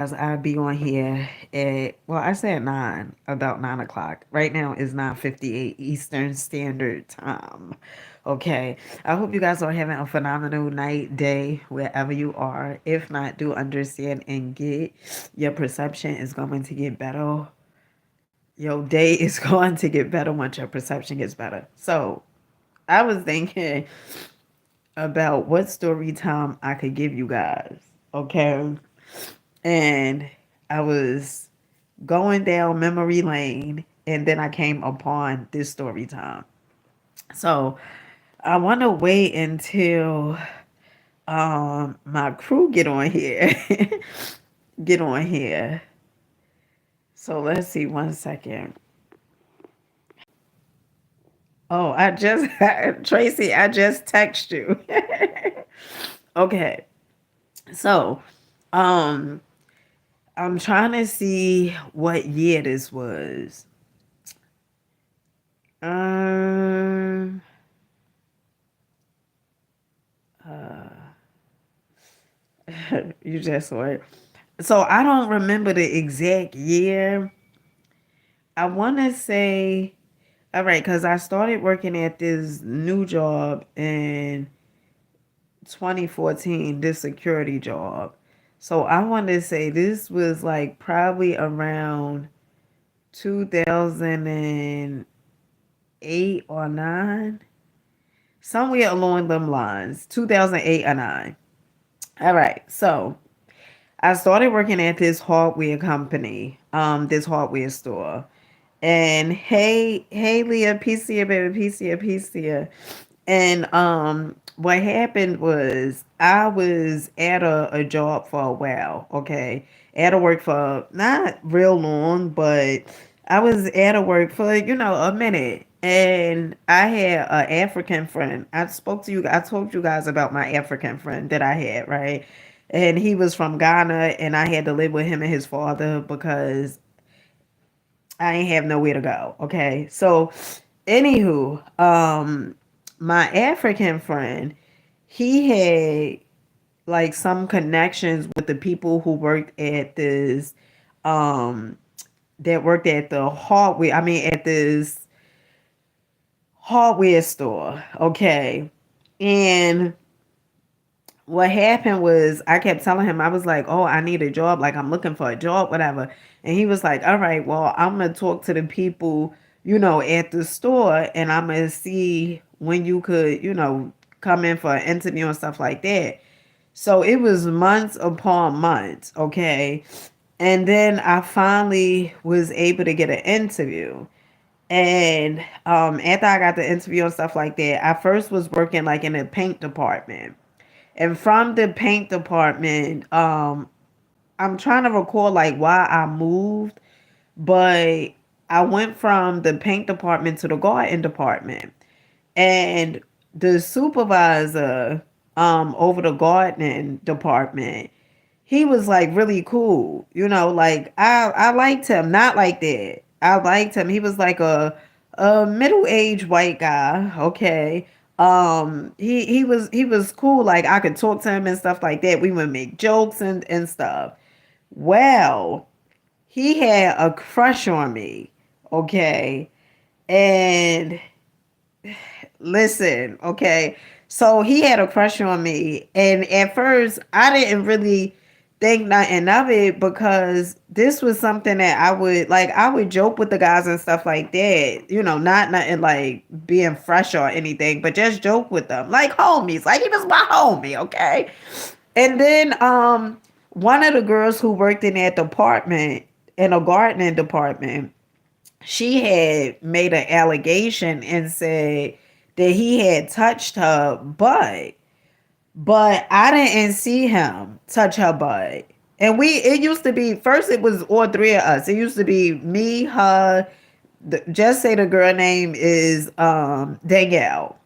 Guys, I'll be on here at, well, I said 9, about 9 o'clock. Right now is 9:58 Eastern Standard Time. Okay. I hope you guys are having a phenomenal night, day, wherever you are. If not, do understand and get your perception is going to get better. Your day is going to get better once your perception gets better. So I was thinking about what story time I could give you guys. Okay. And I was going down memory lane and then I came upon this story time. So I want to wait until my crew get on here. Get on here. So let's see 1 second. Oh, I just Tracy, I just text you. Okay. So, um I'm trying to see what year this was. Um you just wait. So I don't remember the exact year. I want to say, all right, because I started working at this new job in 2014, this security job. So I want to say this was like probably around 2008 or 9, somewhere along them lines, 2008 or 9. All right, so I started working at this hardware company, this hardware store. And hey Leah, peace to you, baby, peace to you, peace to you. And what happened was I was at a job for a while, okay? At a work for not real long, but I was at a work for, a minute. And I had an African friend. I told you guys about my African friend that I had, right? And he was from Ghana, and I had to live with him and his father because I ain't have nowhere to go. Okay. So, anywho, my African friend, he had like some connections with the people who worked at this, um, that worked at the hardware, I mean, at this hardware store. Okay. And what happened was I kept telling him, I was like, oh, I need a job, like I'm looking for a job, whatever. And he was like, all right, well, I'm gonna talk to the people, at the store, and I'm gonna see when you could, come in for an interview and stuff like that. So it was months upon months, okay. And then I finally was able to get an interview. And after I got the interview and stuff like that, I first was working like in the paint department. And from the paint department, I'm trying to recall like why I moved, but I went from the paint department to the garden department. And the supervisor over the gardening department, he was like really cool. Like I liked him, not like that. I liked him. He was like a middle-aged white guy, okay. He was cool. Like I could talk to him and stuff like that. We would make jokes and stuff. Well, he had a crush on me, okay? And listen, okay. So he had a crush on me, and at first I didn't really think nothing of it because this was something that I would joke with the guys and stuff like that, not nothing like being fresh or anything, but just joke with them like homies, like he was my homie, okay. And then one of the girls who worked in that department, in a gardening department, she had made an allegation and said that he had touched her butt, but I didn't see him touch her butt. And it used to be, first it was all three of us. It used to be me, her, just say the girl name is Danielle.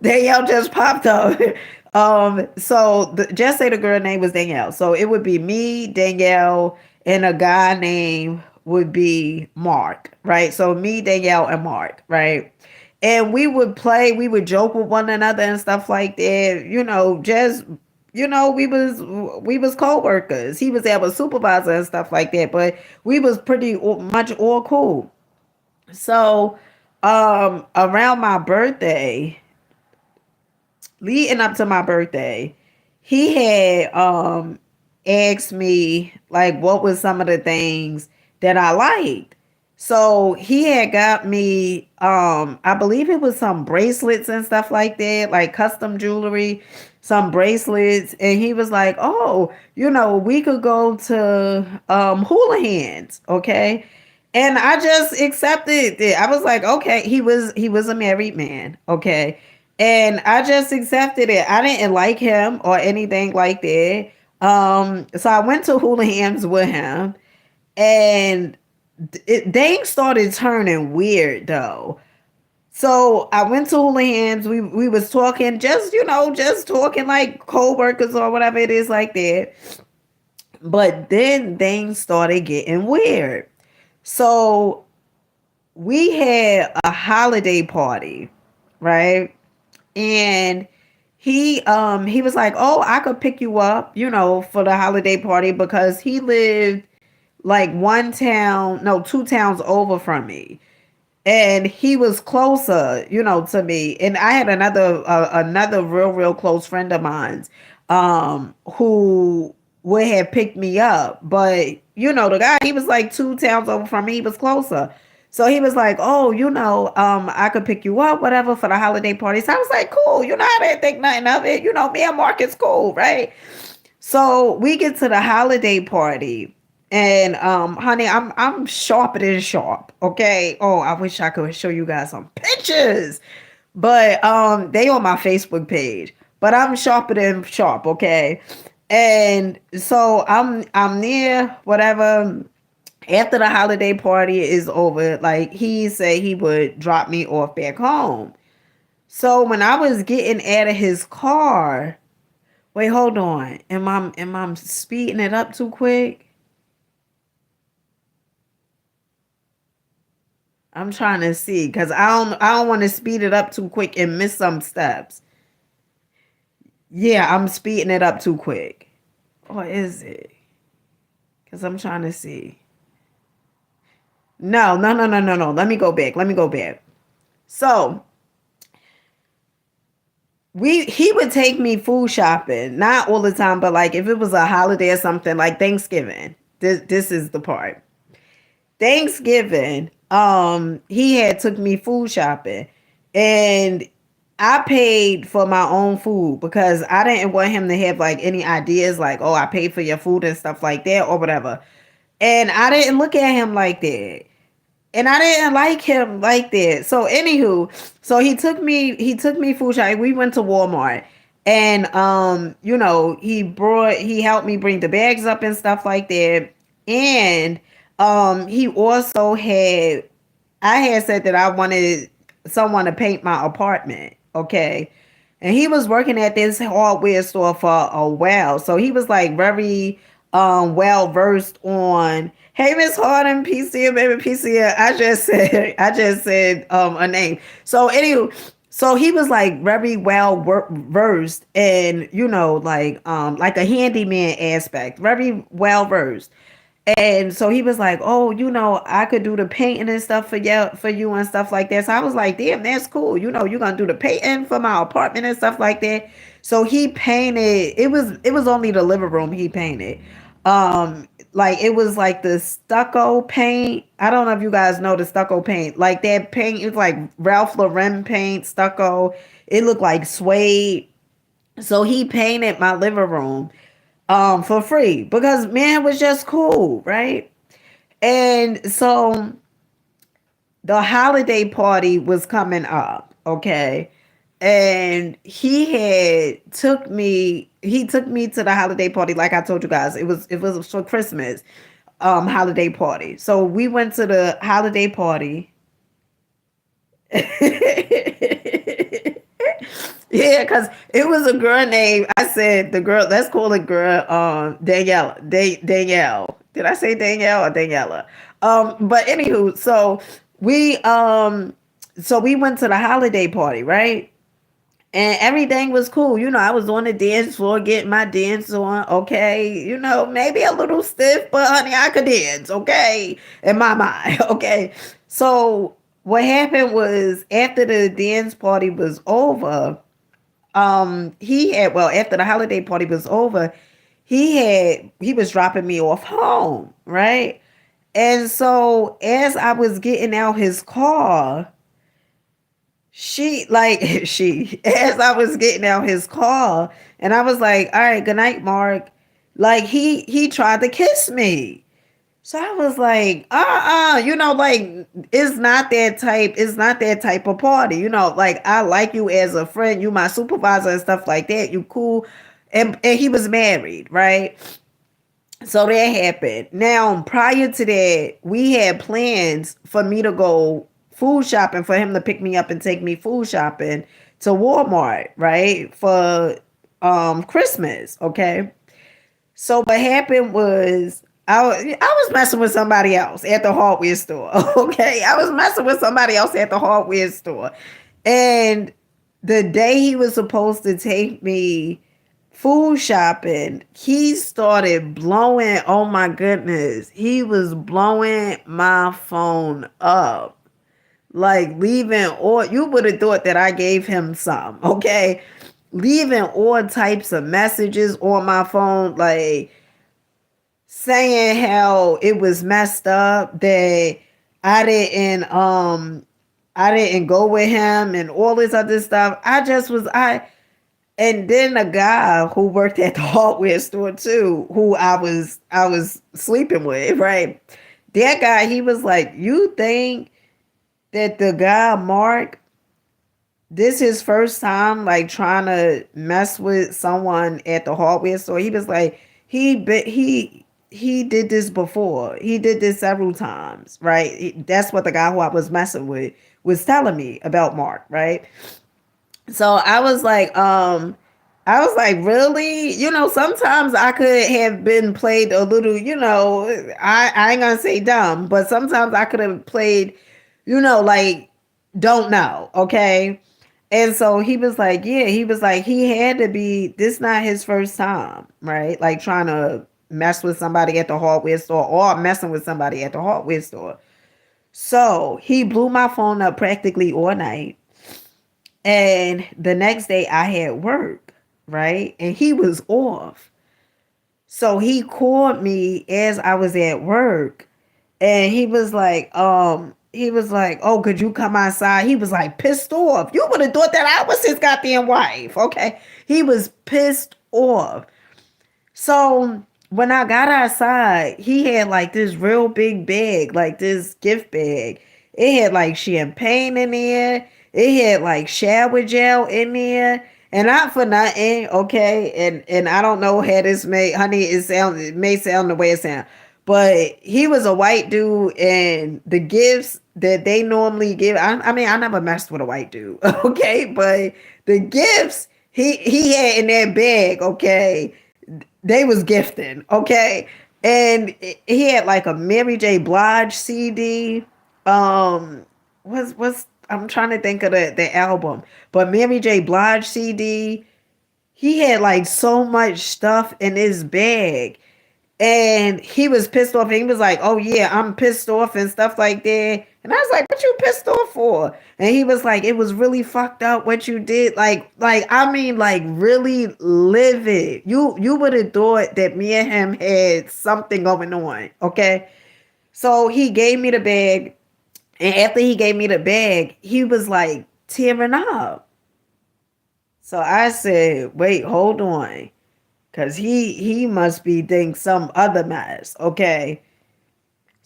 Danielle just popped up. So just say the girl name was Danielle. So it would be me, Danielle, and a guy name would be Mark, right? So me, Danielle, and Mark, right? And we would play, we would joke with one another and stuff like that, just we was co-workers. He was our supervisor and stuff like that, but we was pretty much all cool. So around my birthday, leading up to my birthday, he had asked me like what was some of the things that I liked. So he had got me I believe it was some bracelets and stuff like that, like custom jewelry, some bracelets, and he was like, "Oh, we could go to Houlihan's, okay?" And I just accepted it. I was like, "Okay." He was a married man, okay? And I just accepted it. I didn't like him or anything like that. So I went to Houlihan's with him, and they started turning weird though. So I went to Houlihan's. We was talking, just talking like co-workers or whatever it is like that. But then things started getting weird. So we had a holiday party, right? And he was like, "Oh, I could pick you up, for the holiday party," because he lived like one town, no, two towns over from me. And he was closer, to me. And I had another real close friend of mine who would have picked me up, but the guy, he was like two towns over from me. He was closer. So he was like, "Oh, I could pick you up, whatever, for the holiday party." So I was like, "Cool." I didn't think nothing of it. Me and Mark is cool, right? So we get to the holiday party, and honey, I'm sharper than sharp. Okay. Oh, I wish I could show you guys some pictures, but they on my Facebook page. But I'm sharper than sharp. Okay. And so I'm near whatever. After the holiday party is over, like he said he would drop me off back home. So when I was getting out of his car, wait, hold on. Am I speeding it up too quick? I'm trying to see because I don't want to speed it up too quick and miss some steps. Yeah, I'm speeding it up too quick. Or is it? Because I'm trying to see. No, no, no, no, no, no. Let me go back. Let me go back. So he would take me food shopping, not all the time, but like if it was a holiday or something like Thanksgiving. This is the part. Thanksgiving, he had took me food shopping, and I paid for my own food because I didn't want him to have like any ideas like, "Oh, I paid for your food," and stuff like that or whatever. And I didn't look at him like that. And I didn't like him like that. So anywho, so he took me food shopping. We went to Walmart. And he helped me bring the bags up and stuff like that. And he also I had said that I wanted someone to paint my apartment. Okay. And he was working at this hardware store for a while. So he was like very well versed on, "Hey, Miss Harden, PCA, baby, PCA." I just said a name. So anyway, so he was like very well versed in, like a handyman aspect, very well versed. And so he was like, "Oh, I could do the painting and stuff for you and stuff like that." So I was like, "Damn, that's cool. You're gonna do the painting for my apartment and stuff like that." So he painted. It was only the living room he painted. Like it was like the stucco paint. I don't know if you guys know the stucco paint. Like that paint is like Ralph Lauren paint stucco. It looked like suede. So he painted my living room for free because man was just cool, right? And so the holiday party was coming up, okay? And he took me to the holiday party like I told you guys. It was for Christmas holiday party. So we went to the holiday party. Yeah, because it was a girl named, I said the girl, let's call it girl, Danielle. Danielle. Did I say Danielle or Daniela? But anywho, we went to the holiday party, right? and everything was cool. I was on the dance floor getting my dance on. Okay. Maybe a little stiff, but honey, I could dance. Okay. In my mind. Okay. So what happened was after the dance party was over, after the holiday party was over, he was dropping me off home, right? And so as I was getting out his car, as I was getting out his car, and I was like, all right, good night, Mark. Like he tried to kiss me. So I was like, like it's not that type of party. Like I like you as a friend, you my supervisor and stuff like that. You cool. And he was married, right? So that happened. Now, prior to that, we had plans for me to go food shopping, for him to pick me up and take me food shopping to Walmart, right? For Christmas, okay? So what happened was I was messing with somebody else at the hardware store. Okay. I was messing with somebody else at the hardware store. And the day he was supposed to take me food shopping, he started blowing. Oh my goodness. He was blowing my phone up. Like leaving, or you would have thought that I gave him some, okay? Leaving all types of messages on my phone, like saying how it was messed up that I didn't um I didn't go with him and all this other stuff. And then a guy who worked at the hardware store too, who I was sleeping with, right? That guy, he was like, "You think that the guy Mark, this his first time like trying to mess with someone at the hardware store?" He was like, he did this before. He did this several times, right? That's what the guy who I was messing with was telling me about Mark, right? So I was like, really? Sometimes I could have been played a little, I ain't gonna say dumb, but sometimes I could have played, like don't know, okay? And so he was like, yeah, he was like, he had to be, this not his first time, right? Like trying to mess with somebody at the hardware store or messing with somebody at the hardware store. So he blew my phone up practically all night. And the next day I had work, right? And he was off. So he called me as I was at work, and he was like, "Oh, could you come outside?" He was like pissed off. You would have thought that I was his goddamn wife. Okay. He was pissed off. So when I got outside, he had like this real big bag, like this gift bag. It had like champagne in there. It had like shower gel in there. And not for nothing, okay. And I don't know how this may, honey, it may sound the way it sounds. But he was a white dude, and the gifts that they normally give, I mean, I never messed with a white dude, okay. But the gifts he had in that bag, okay, they was gifting, okay? And he had like a Mary J. Blige CD. Was I'm trying to think of the album, but Mary J. Blige CD. He had like so much stuff in his bag, and he was pissed off. And he was like, "Oh yeah, I'm pissed off and stuff like that." And I was like, "What you pissed off for?" And he was like, "It was really fucked up what you did. Like I mean, like really livid. You would have thought that me and him had something going on." Okay, so he gave me the bag, and after he gave me the bag, he was like tearing up. So I said, "Wait, hold on." Cause he must be think some other mess. Okay.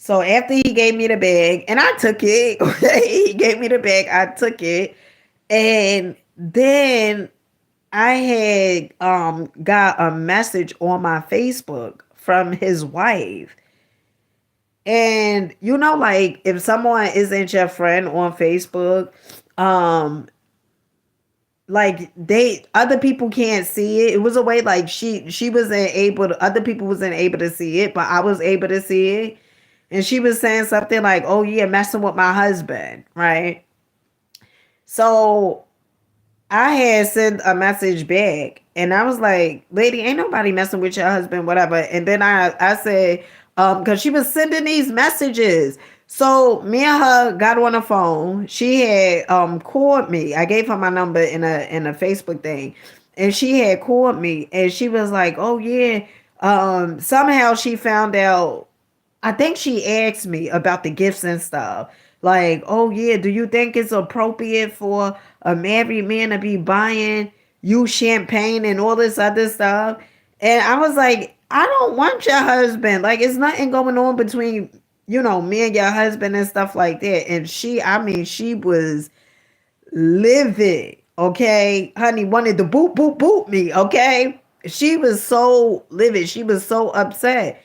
So after he gave me the bag, and I took it, okay, he gave me the bag, I took it, and then I had got a message on my Facebook from his wife. And like if someone isn't your friend on Facebook, um, like they other people can't see it. It was a way like she wasn't able to, other people wasn't able to see it, but I was able to see it. And she was saying something like, "Oh yeah, messing with my husband," right? So I had sent a message back and I was like, lady, ain't nobody messing with your husband, whatever. And then I said, because she was sending these messages. So me and her got on the phone. She had called me. I gave her my number in a Facebook thing. And she had called me and she was like, oh yeah. Somehow she found out, I think she asked me about the gifts and stuff. Like, oh yeah, do you think it's appropriate for a married man to be buying you champagne and all this other stuff? And I was like, I don't want your husband. Like, it's nothing going on between, me and your husband and stuff like that. And I mean, she was livid. Okay, honey, wanted to boop, boop, boop me. Okay. She was so livid. She was so upset.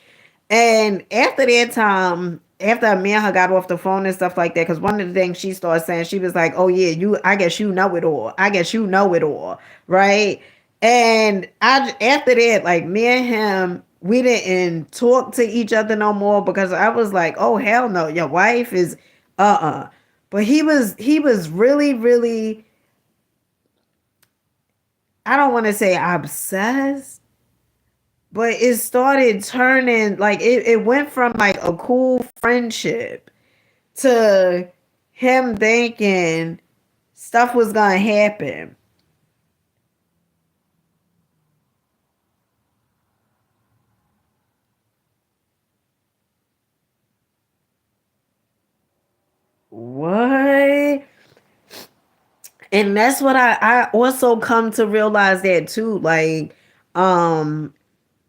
And after that time, after me and her got off the phone and stuff like that, because one of the things she started saying, she was like, "Oh yeah, I guess you know it all. I guess you know it all, right?" And after that, like me and him, we didn't talk to each other no more because I was like, "Oh hell no, your wife is, But he was really, really, I don't want to say obsessed, but it started turning like it went from like a cool friendship to him thinking stuff was gonna happen. What? And that's what I also come to realize that too. Like, um,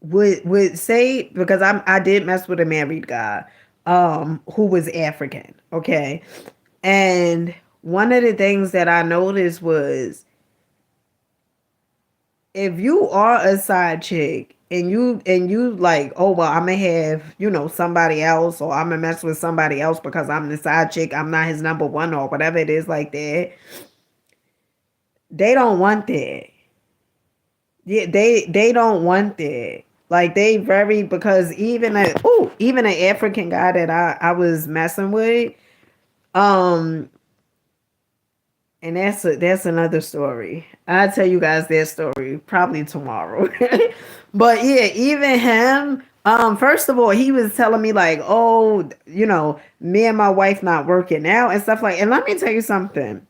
would say because I did mess with a married guy, who was African. Okay, and one of the things that I noticed was if you are a side chick and you like, oh well, I'm gonna have somebody else, or I'm gonna mess with somebody else because I'm the side chick, I'm not his number one or whatever it is like that. They don't want that. Yeah, they don't want that. Like they very because even an African guy that I was messing with, um, and that's another story. I'll tell you guys that story probably tomorrow. But yeah, even him, first of all, he was telling me like, oh, me and my wife not working out and stuff like. And let me tell you something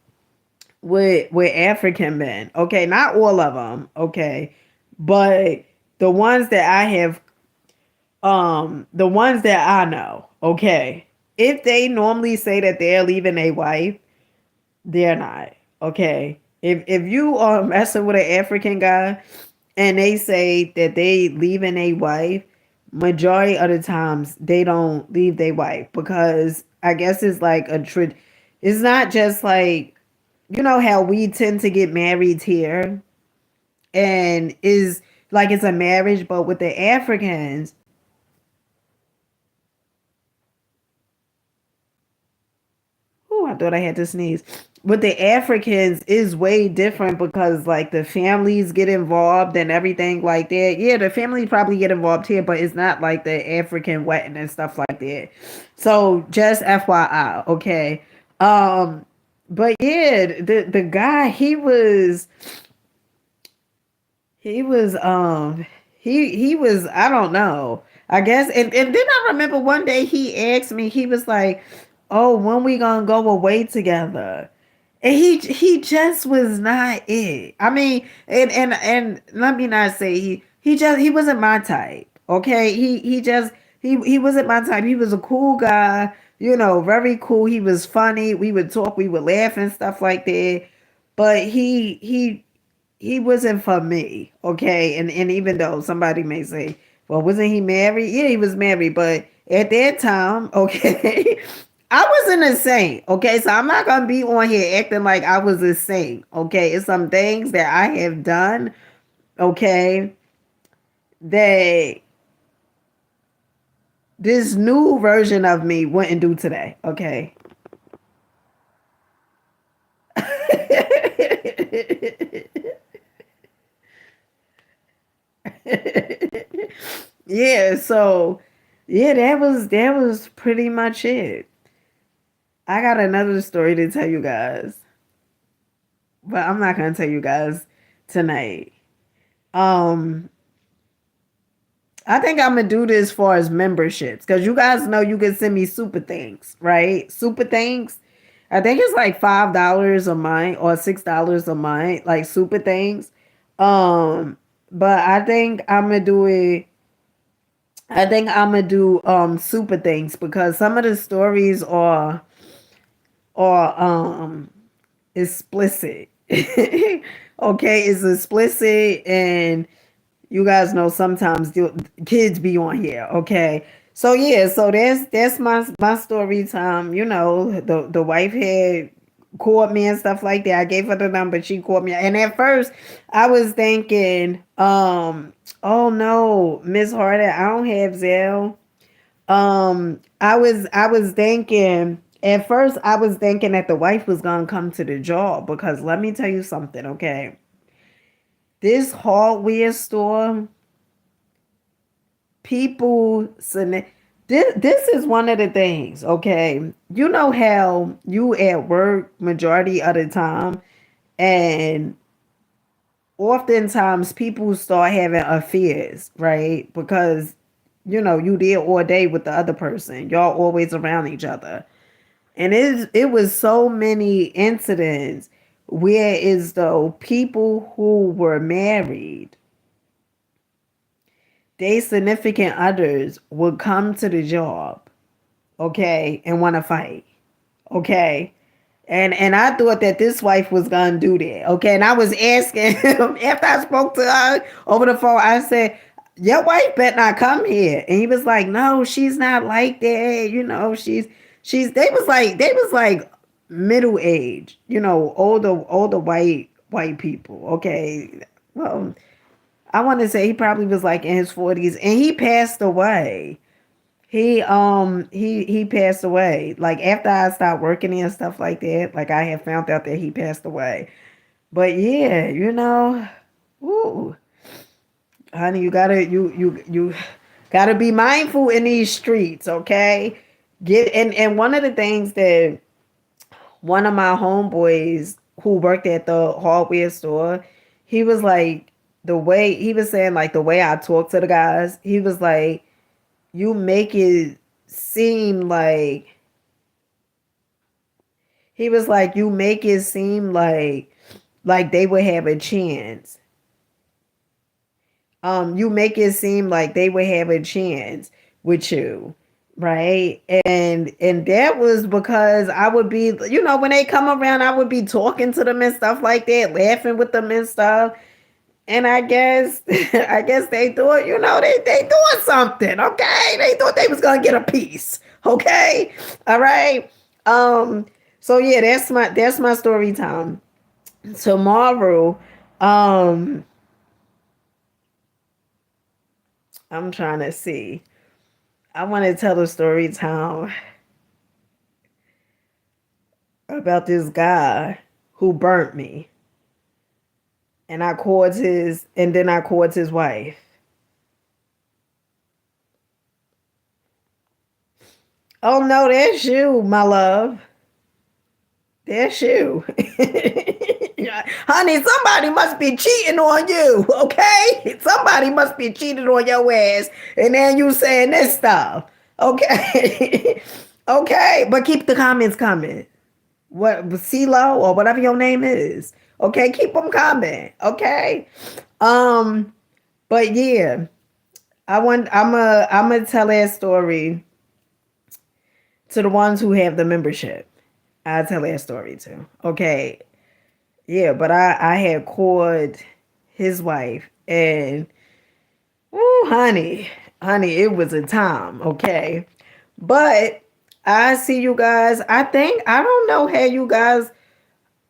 with African men. Okay, not all of them. Okay, but the ones that I have, the ones that I know. Okay, if they normally say that they're leaving a wife, they're not. Okay. If you are messing with an African guy and they say that they leaving a wife, majority of the times they don't leave their wife because I guess it's like it's not just like how we tend to get married here and is like it's a marriage, but with the Africans, oh, I thought I had to sneeze. With the Africans is way different because like the families get involved and everything like that. Yeah, the family probably get involved here, but it's not like the African wedding and stuff like that. So just FYI, okay. Um, but yeah, the guy he was he was I don't know. I guess and then I remember one day he asked me, he was like, "Oh, when we gonna go away together?" And he just was not it. I mean, and let me not say he wasn't my type. Okay? He wasn't my type. He was a cool guy, very cool. He was funny. We would talk, we would laugh and stuff like that. But he wasn't for me, okay? And even though somebody may say, well, wasn't he married? Yeah, he was married, but at that time, okay, I wasn't a saint, okay? So I'm not gonna be on here acting like I was a saint, okay? It's some things that I have done, okay, that this new version of me wouldn't do today, okay? Yeah, so yeah, that was pretty much it. I got another story to tell you guys. but I'm not gonna tell you guys tonight. Um, I think I'm gonna do this for as memberships because you guys know you can send me super things, right? Super things. I think it's like $5 a month or $6 a month, like super things. Um, but I think I'm gonna do it. I think I'm gonna do super things because some of the stories are explicit. Okay, it's explicit, and you guys know sometimes kids be on here. Okay, so yeah, so that's my story time. You know, the wife had called me and stuff like that. I gave her the number, she called me, and at first I was thinking, oh no, Miss Harder, I don't have Zelle. I was thinking at first I was thinking that the wife was gonna come to the job because let me tell you something, okay? This hardware store, people this is one of the things, okay? You know how you at work majority of the time and oftentimes people start having affairs, right? Because you there all day with the other person. Y'all always around each other. And it was so many incidents where is though people who were married, they significant others would come to the job, okay, and want to fight, okay. And I thought that this wife was gonna do that, okay. And I was asking him after I spoke to her over the phone. I said, "Your wife better not come here." And he was like, "No, she's not like that. She's." They was like middle age, older white people. Okay, well, I want to say he probably was like in his 40s, and he passed away. He passed away. Like after I stopped working and stuff like that, like I had found out that he passed away. But yeah, ooh, honey, you gotta be mindful in these streets, okay? Get and one of the things that one of my homeboys who worked at the hardware store, he was like the way he was saying like the way I talk to the guys, he was like, you make it seem like he was like, you make it seem like they would have a chance. You make it seem like they would have a chance with you, right? And that was because I would be, when they come around, I would be talking to them and stuff like that, laughing with them and stuff. And I guess I guess they thought, they doing something, okay? They thought they was gonna get a piece. Okay. All right. So yeah, that's my story time. Tomorrow, um, I'm trying to see. I want to tell a story time about this guy who burnt me. And then I called his wife. Oh no, that's you, my love. That's you. Honey, somebody must be cheating on you, okay? Somebody must be cheating on your ass. And then you saying this stuff. Okay. Okay. But keep the comments coming. What CeeLo or whatever your name is. Okay, keep them coming. Okay. Um, but yeah, I'm gonna tell that story to the ones who have the membership. I'll tell that story too. Okay. Yeah, but I had called his wife and honey, it was a time, okay? But I see you guys. I don't know how you guys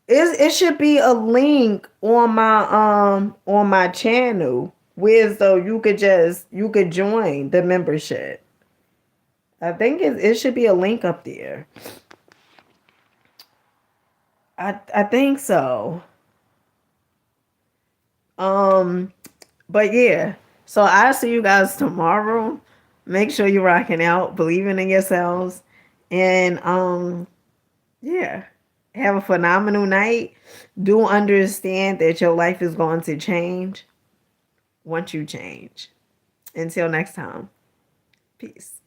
it should be a link on my channel where though you could join the membership. I think it should be a link up there. I think so. Um, but yeah. So I'll see you guys tomorrow. Make sure you're rocking out, believing in yourselves, and yeah. Have a phenomenal night. Do understand that your life is going to change once you change. Until next time, peace.